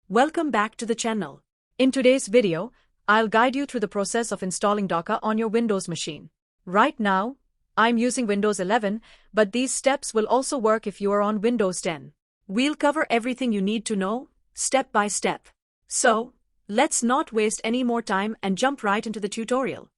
Welcome back to the channel. In today's video, I'll guide you through the process of installing Docker on your Windows machine. Right now, I'm using Windows 11, but these steps will also work if you are on Windows 10. We'll cover everything you need to know, step by step. So, let's not waste any more time and jump right into the tutorial.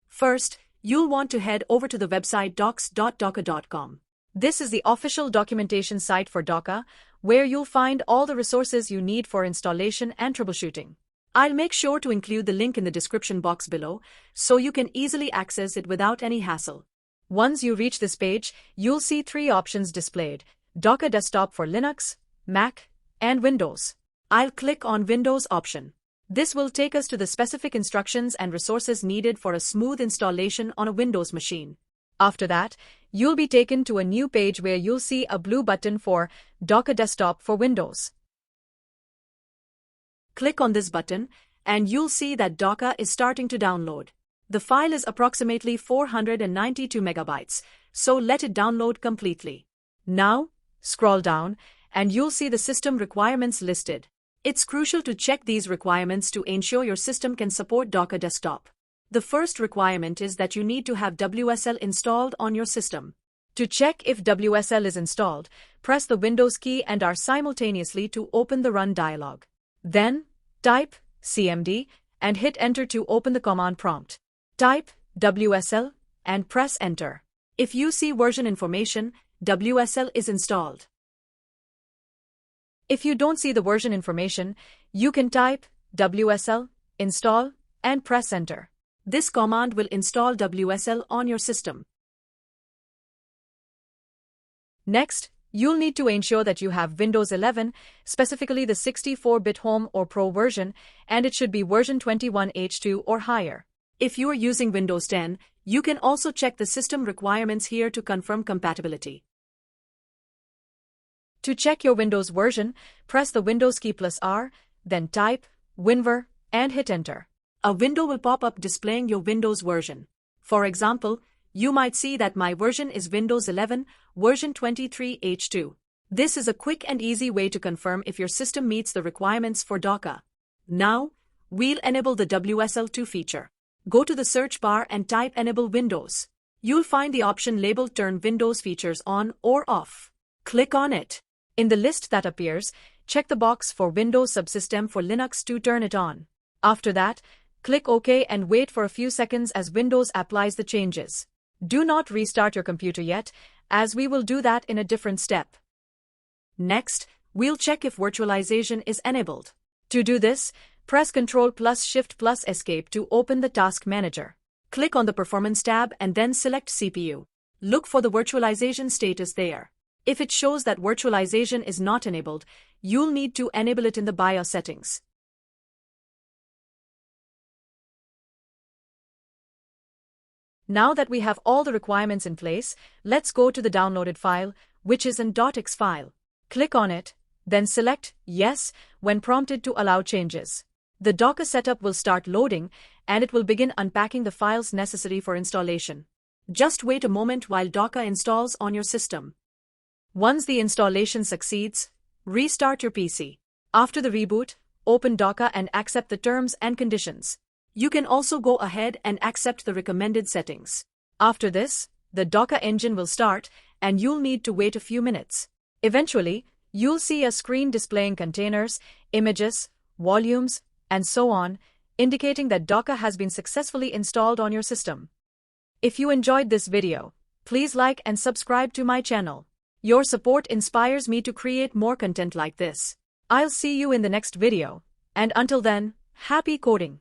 First, you'll want to head over to the website docs.docker.com. This is the official documentation site for Docker, where you'll find all the resources you need for installation and troubleshooting. I'll make sure to include the link in the description box below, so you can easily access it without any hassle. Once you reach this page, you'll see three options displayed: Docker Desktop for Linux, Mac, and Windows. I'll click on Windows option. This will take us to the specific instructions and resources needed for a smooth installation on a Windows machine. After that, you'll be taken to a new page where you'll see a blue button for Docker Desktop for Windows. Click on this button, and you'll see that Docker is starting to download. The file is approximately 492 megabytes, so let it download completely. Now, scroll down, and you'll see the system requirements listed. It's crucial to check these requirements to ensure your system can support Docker Desktop. The first requirement is that you need to have WSL installed on your system. To check if WSL is installed, press the Windows key and R simultaneously to open the Run dialog. Then, type cmd and hit Enter to open the command prompt. Type WSL and press Enter. If you see version information, WSL is installed. If you don't see the version information, you can type WSL, install, and press Enter. This command will install WSL on your system. Next, you'll need to ensure that you have Windows 11, specifically the 64-bit Home or Pro version, and it should be version 21H2 or higher. If you are using Windows 10, you can also check the system requirements here to confirm compatibility. To check your Windows version, press the Windows key plus R, then type WinVer and hit Enter. A window will pop up displaying your Windows version. For example, you might see that my version is Windows 11, version 23H2. This is a quick and easy way to confirm if your system meets the requirements for Docker. Now, we'll enable the WSL2 feature. Go to the search bar and type Enable Windows. You'll find the option labeled Turn Windows Features On or Off. Click on it. In the list that appears, check the box for Windows Subsystem for Linux to turn it on. After that, click OK and wait for a few seconds as Windows applies the changes. Do not restart your computer yet, as we will do that in a different step. Next, we'll check if virtualization is enabled. To do this, press Ctrl plus Shift plus Escape to open the Task Manager. Click on the Performance tab and then select CPU. Look for the virtualization status there. If it shows that virtualization is not enabled, you'll need to enable it in the BIOS settings. Now that we have all the requirements in place, let's go to the downloaded file, which is an .x file. Click on it, then select Yes when prompted to allow changes. The Docker setup will start loading, and it will begin unpacking the files necessary for installation. Just wait a moment while Docker installs on your system. Once the installation succeeds, restart your PC. After the reboot, open Docker and accept the terms and conditions. You can also go ahead and accept the recommended settings. After this, the Docker engine will start, and you'll need to wait a few minutes. Eventually, you'll see a screen displaying containers, images, volumes, and so on, indicating that Docker has been successfully installed on your system. If you enjoyed this video, please like and subscribe to my channel. Your support inspires me to create more content like this. I'll see you in the next video, and until then, happy coding!